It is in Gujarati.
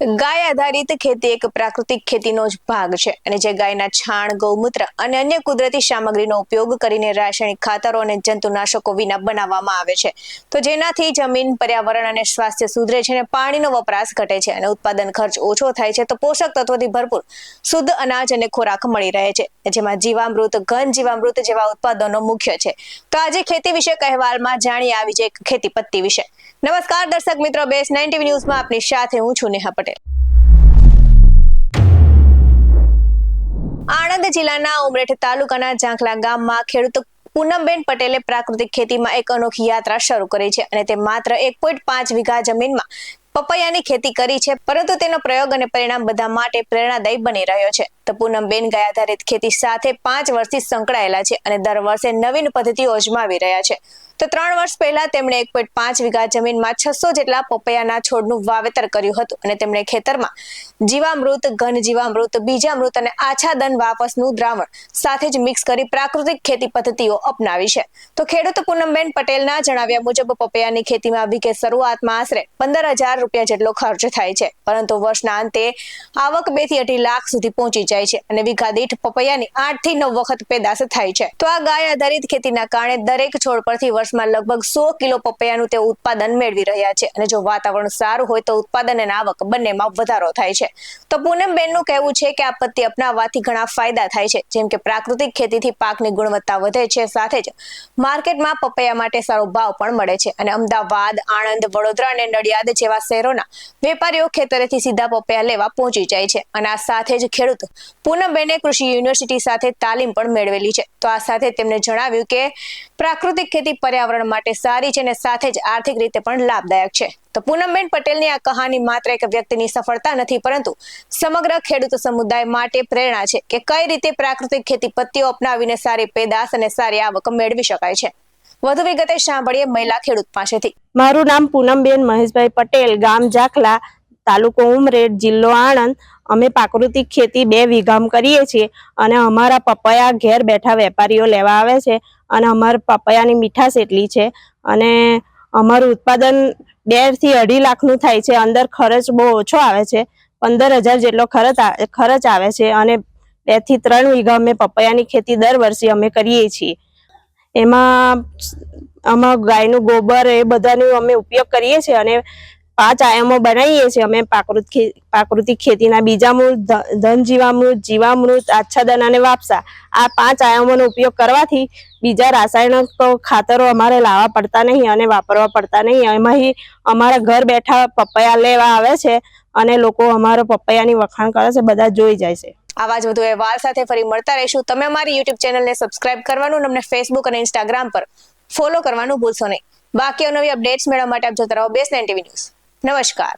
ગાય આધારિત ખેતી એક પ્રાકૃતિક ખેતીનો જ ભાગ છે અને જે ગાયના છાણ, ગૌમૂત્ર અને અન્ય કુદરતી સામગ્રીનો ઉપયોગ કરીને રાસાયણિક ખાતરો અને જંતુનાશકો વિના બનાવવામાં આવે છે. તો જેનાથી જમીન, પર્યાવરણ અને સ્વાસ્થ્ય સુધરે છે અને પાણીનો વપરાશ ઘટે છે અને ઉત્પાદન ખર્ચ ઓછો થાય છે. તો પોષક તત્વોથી ભરપૂર શુદ્ધ અનાજ અને ખોરાક મળી રહે છે, જેમાં જીવામૃત, ઘન જીવામૃત જેવા ઉત્પાદનો મુખ્ય છે. તો આજે ખેતી વિશે અહેવાલમાં જાણીએ આવી જે ખેતી પદ્ધતિ વિશે. નમસ્કાર દર્શક મિત્રો, BS9 TV ન્યૂઝમાં આપની સાથે હું છું નેહા પટેલ. આણંદ જિલ્લાના ઉમરેઠ તાલુકાના ઝાંખલા ગામમાં ખેડૂત પૂનમબેન પટેલે પ્રાકૃતિક ખેતીમાં એક અનોખી યાત્રા શરૂ કરી છે અને તે માત્ર 1.5 વીઘા જમીનમાં પપૈયાની ખેતી કરી છે, પરંતુ તેનો પ્રયોગ અને પરિણામ બધા માટે પ્રેરણાદાયી બની રહ્યો છે. તો પૂનમબેન ગાય આધારિત ખેતી સાથે 5 વર્ષથી સંકળાયેલા છે અને દર વર્ષે નવીન પદ્ધતિઓ અજમાવી રહ્યા છે. તો 3 વર્ષ પહેલા તેમણે 1.5 વીઘા જમીનમાં 600 જેટલા પપૈયાના છોડનું વાવેતર કર્યું હતું અને તેમણે ખેતરમાં જીવામૃત, ઘન જીવામૃત, બીજામૃત અને આછાદન વાપસનું દ્રાવણ સાથે જ મિક્સ કરી પ્રાકૃતિક ખેતી પદ્ધતિઓ અપનાવી છે. તો ખેડૂત પૂનમબેન પટેલના જણાવ્યા મુજબ પપૈયાની ખેતીમાં વીઘે શરૂઆતમાં આશરે 15,000 રૂપિયા જેટલો ખર્ચ થાય છે, પરંતુ વર્ષના અંતે આવક 2 થી 2.5 લાખ સુધી પહોંચી જાય છે અને વીઘા દીઠ પપૈયાની 8 થી 9 વખત પેદાશ થાય છે. તો આ ગાય આધારિત ખેતીના કારણે દરેક છોડ પરથી વર્ષમાં લગભગ 100 કિલો પપૈયાનું તે ઉત્પાદન મેળવી રહ્યા છે અને જો વાતાવરણ સારું હોય તો ઉત્પાદન અને આવક બંનેમાં વધારો થાય છે. તો પૂનમબેનનું કહેવું છે કે આ પદ્ધતિ અપનાવવાથી ઘણા ફાયદા થાય છે, જેમ કે પ્રાકૃતિક ખેતીથી પાકની ગુણવત્તા વધે છે, સાથે જ માર્કેટમાં પપૈયા માટે સારો ભાવ પણ મળે છે અને અમદાવાદ, આણંદ, વડોદરા અને નડિયાદ જેવા શહેરોના વેપારીઓ ખેતરેથી સીધા પપૈયા લેવા પહોંચી જાય છે અને આ સાથે જ ખેડૂત પૂનમબેને કૃષિ યુનિવર્સિટી સાથે તાલીમ પણ મેળવેલી છે. તો આ સાથે તેમણે જણાવ્યું કે પ્રાકૃતિક ખેતી પર્યાવરણ માટે સારી છે અને સાથે જ આર્થિક રીતે પણ લાભદાયક છે. તો પૂનમબેન પટેલની આ કહાની માત્ર એક વ્યક્તિની સફળતા નથી, પરંતુ સમગ્ર ખેડૂત સમુદાય માટે પ્રેરણા છે કે કઈ રીતે પ્રાકૃતિક ખેતી પદ્ધતિઓ અપનાવીને સારી પેદાશ અને સારી આવક મેળવી શકાય છે. વધુ વિગતે સાંભળીએ મહિલા ખેડૂત પાસેથી. મારું નામ પૂનમબેન મહેશભાઈ પટેલ, ગામ ઝાંખલા, તાલુકો ઉમરેઠ, જિલ્લો આણંદ. અમે પ્રાકૃતિક ખેતી 2 વીઘામાં કરીએ છીએ અને અમારા પપૈયા ઘેર બેઠા વેપારીઓ લેવા આવે છે અને અમારા પપૈયાની મીઠાશ એટલી છે અને અમારું ઉત્પાદન 2 થી 2.5 લાખનું થાય છે. અંદર ખર્ચ બહુ ઓછો આવે છે, 15,000 જેટલો ખર્ચ આવે છે અને 2 થી 3 વીઘા અમે પપૈયાની ખેતી દર વર્ષે અમે કરીએ છીએ. એમાં ગાયનું ગોબર એ બધાનો અમે ઉપયોગ કરીએ છીએ અને 5 આયામો બનાવીએ છીએ અમે પ્રાકૃતિક ખેતીના. બીજામૃત, ધન જીવામૃત, જીવામૃત, આચ્છાદન અને વાપસા, આ 5 આયામોનો ઉપયોગ કરવાથી બીજા રાસાયણિક ખાતરો અમારે લાવવા પડતા નહીં અને વાપરવા પડતા નહીં. એમાંથી અમારા ઘર બેઠા પપૈયા લેવા આવે છે અને લોકો અમારા પપૈયાની વખાણ કરે છે, બધા જોઈ જાય છે. આવા જ વધુ અહેવાલ સાથે ફરી મળતા રહીશું. તમે અમારી YouTube ચેનલને સબસ્ક્રાઇબ કરવાનું અને અમને Facebook અને Instagram પર ફોલો કરવાનું ભૂલશો નહીં. બાકી નવી અપડેટ્સ મેળવવા માટે આપ જોતા રહો BS9 TV ન્યૂઝ. નમસ્કાર.